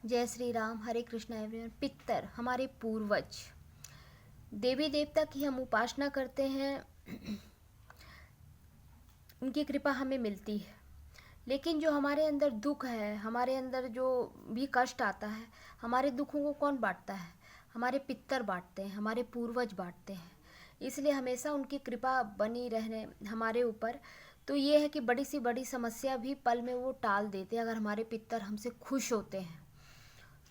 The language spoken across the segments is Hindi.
जय श्री राम। हरे कृष्णा एवरीवन। पितर हमारे पूर्वज, देवी देवता की हम उपासना करते हैं, उनकी कृपा हमें मिलती है। लेकिन जो हमारे अंदर दुख है, हमारे अंदर जो भी कष्ट आता है, हमारे दुखों को कौन बांटता है? हमारे पितर बांटते हैं, हमारे पूर्वज बांटते हैं। इसलिए हमेशा उनकी कृपा बनी रहने हमारे ऊपर। तो ये है कि बड़ी सी बड़ी समस्या भी पल में वो टाल देते हैं अगर हमारे पितर हमसे खुश होते हैं।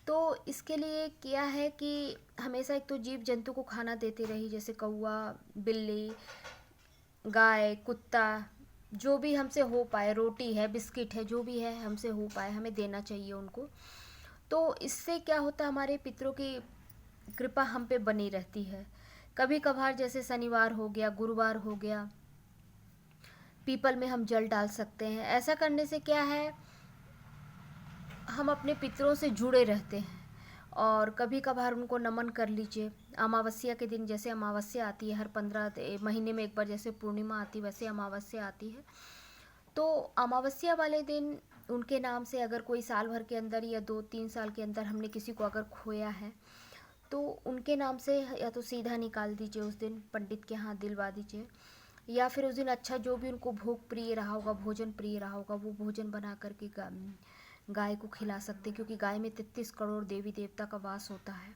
तो इसके लिए किया है कि हमेशा एक तो जीव जंतु को खाना देते रही, जैसे कौवा, बिल्ली, गाय, कुत्ता, जो भी हमसे हो पाए, रोटी है, बिस्किट है, जो भी है हमसे हो पाए हमें देना चाहिए उनको। तो इससे क्या होता है, हमारे पितरों की कृपा हम पे बनी रहती है। कभी कभार जैसे शनिवार हो गया, गुरुवार हो गया, पीपल में हम जल डाल सकते हैं। ऐसा करने से क्या है, हम अपने पितरों से जुड़े रहते हैं। और कभी कभार उनको नमन कर लीजिए। अमावस्या के दिन, जैसे अमावस्या आती है हर 15 महीने में एक बार, जैसे पूर्णिमा आती है वैसे अमावस्या आती है। तो अमावस्या वाले दिन उनके नाम से, अगर कोई साल भर के अंदर या 2-3 साल के अंदर हमने किसी को अगर खोया है, तो उनके नाम से या तो सीधा निकाल दीजिए, उस दिन पंडित के हाथ दिलवा दीजिए। या फिर उस दिन अच्छा जो भी उनको भोग प्रिय रहा होगा, भोजन प्रिय रहा होगा, वो भोजन बना करके गाय को खिला सकते हैं। क्योंकि गाय में 33 करोड़ देवी देवता का वास होता है,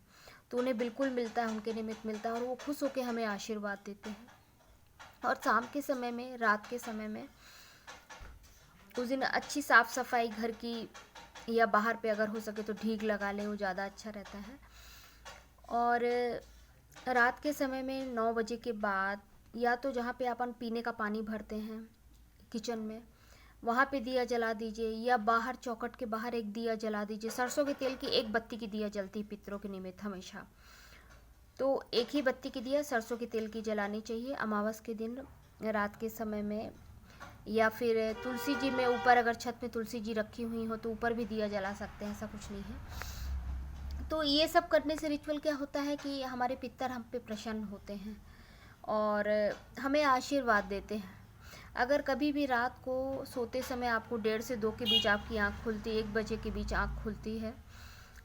तो उन्हें बिल्कुल मिलता है, उनके निमित्त मिलता है, और वो खुश होकर हमें आशीर्वाद देते हैं। और शाम के समय में, रात के समय में, उस दिन अच्छी साफ़ सफाई घर की, या बाहर पे अगर हो सके तो ढीग लगा लें, वो ज़्यादा अच्छा रहता है। और रात के समय में 9 बजे के बाद, या तो जहाँ पे अपन पीने का पानी भरते हैं किचन में, वहाँ पे दिया जला दीजिए, या बाहर चौखट के बाहर एक दिया जला दीजिए। सरसों के तेल की एक बत्ती की दिया जलती पितरों के निमित्त हमेशा। तो एक ही बत्ती की दिया सरसों के तेल की जलानी चाहिए अमावस के दिन रात के समय में। या फिर तुलसी जी में ऊपर, अगर छत में तुलसी जी रखी हुई हो तो ऊपर भी दिया जला सकते हैं, ऐसा कुछ नहीं है। तो ये सब करने से रिचुअल क्या होता है कि हमारे पितर हम पे प्रसन्न होते हैं और हमें आशीर्वाद देते हैं। अगर कभी भी रात को सोते समय आपको 1:30 से 2 के बीच आपकी आँख खुलती है, 1 बजे के बीच आँख खुलती है,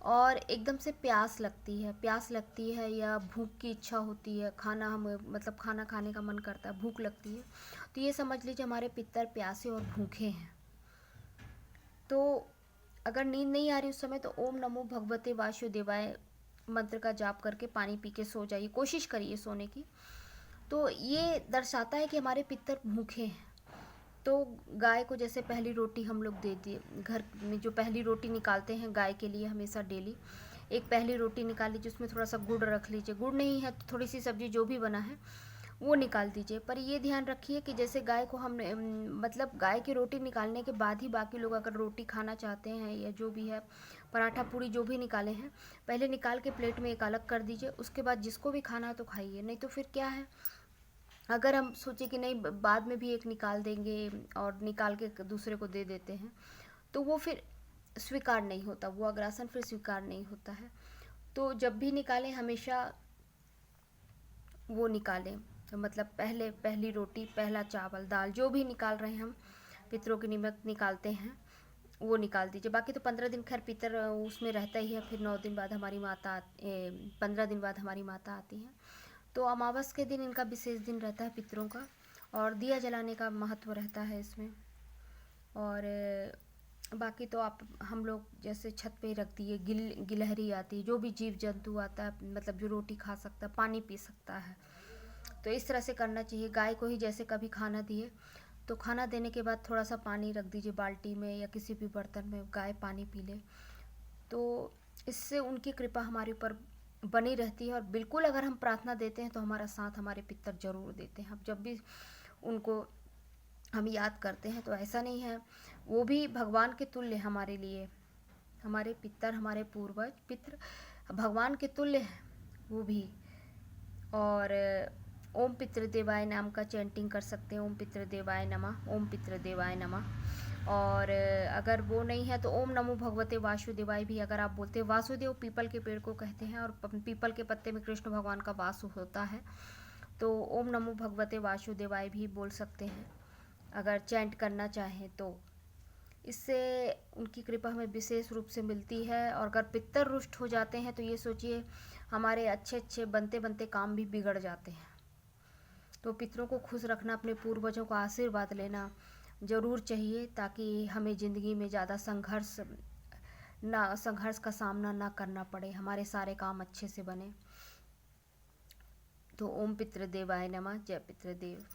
और एकदम से प्यास लगती है या भूख की इच्छा होती है, खाना हम मतलब खाना खाने का मन करता है, भूख लगती है, तो ये समझ लीजिए हमारे पितर प्यासे और भूखे हैं। तो अगर नींद नहीं आ रही उस समय, तो ओम नमो भगवते वासुदेवाय मंत्र का जाप करके पानी पी के सो जाइए, कोशिश करिए सोने की। तो ये दर्शाता है कि हमारे पितर भूखे हैं। तो गाय को जैसे पहली रोटी हम लोग दे दिए, घर में जो पहली रोटी निकालते हैं गाय के लिए हमेशा डेली, एक पहली रोटी निकाल लीजिए, उसमें थोड़ा सा गुड़ रख लीजिए, गुड़ नहीं है तो थोड़ी सी सब्जी जो भी बना है वो निकाल दीजिए। पर ये ध्यान रखिए कि जैसे गाय को हम मतलब गाय की रोटी निकालने के बाद ही बाकी लोग अगर रोटी खाना चाहते हैं या जो भी है, पराठा पूड़ी जो भी निकाले हैं, पहले निकाल के प्लेट में एक अलग कर दीजिए, उसके बाद जिसको भी खाना है तो खाइए। नहीं तो फिर क्या है, अगर हम सोचे कि नहीं बाद में भी एक निकाल देंगे और निकाल के दूसरे को दे देते हैं, तो वो फिर स्वीकार नहीं होता, वो अग्रासन फिर स्वीकार नहीं होता है। तो जब भी निकालें हमेशा वो निकालें, तो मतलब पहले पहली रोटी, पहला चावल, दाल, जो भी निकाल रहे हैं हम पितरों के निमित्त निकालते हैं, वो निकाल दीजिए। बाकी तो 15 दिन खैर पितर उसमें रहता ही है, फिर 9 दिन बाद हमारी माता, 15 दिन बाद हमारी माता आती हैं। तो अमावस के दिन इनका विशेष दिन रहता है पितरों का, और दिया जलाने का महत्व रहता है इसमें। और बाकी तो आप हम लोग जैसे छत पे रख दिए, गिलहरी आती है, जो भी जीव जंतु आता है, मतलब जो रोटी खा सकता है, पानी पी सकता है, तो इस तरह से करना चाहिए। गाय को ही जैसे कभी खाना दिए, तो खाना देने के बाद थोड़ा सा पानी रख दीजिए बाल्टी में या किसी भी बर्तन में, गाय पानी पी ले, तो इससे उनकी कृपा हमारे ऊपर बनी रहती है। और बिल्कुल अगर हम प्रार्थना देते हैं तो हमारा साथ हमारे पितर जरूर देते हैं। अब जब भी उनको हम याद करते हैं तो ऐसा नहीं है, वो भी भगवान के तुल्य हमारे लिए, हमारे पितर, हमारे पूर्वज पितर भगवान के तुल्य हैं वो भी। और ओम पितृदेवाय नाम का चैंटिंग कर सकते हैं, ओम पितृदेवाय नमः, ओम पितृदेवाय नमः। और अगर वो नहीं है तो ओम नमो भगवते वासुदेवाय भी अगर आप बोलते हैं। वासुदेव पीपल के पेड़ को कहते हैं, और पीपल के पत्ते में कृष्ण भगवान का वास होता है, तो ओम नमो भगवते वासुदेवाय भी बोल सकते हैं अगर चैंट करना चाहें तो। इससे उनकी कृपा हमें विशेष रूप से मिलती है। और अगर पितर रुष्ट हो जाते हैं तो ये सोचिए हमारे अच्छे अच्छे बनते बनते काम भी बिगड़ जाते हैं। तो पितरों को खुश रखना, अपने पूर्वजों का आशीर्वाद लेना ज़रूर चाहिए, ताकि हमें ज़िंदगी में ज़्यादा संघर्ष का सामना ना करना पड़े, हमारे सारे काम अच्छे से बने। तो ओम पितृदेवाय नमः। जय पितृदेव।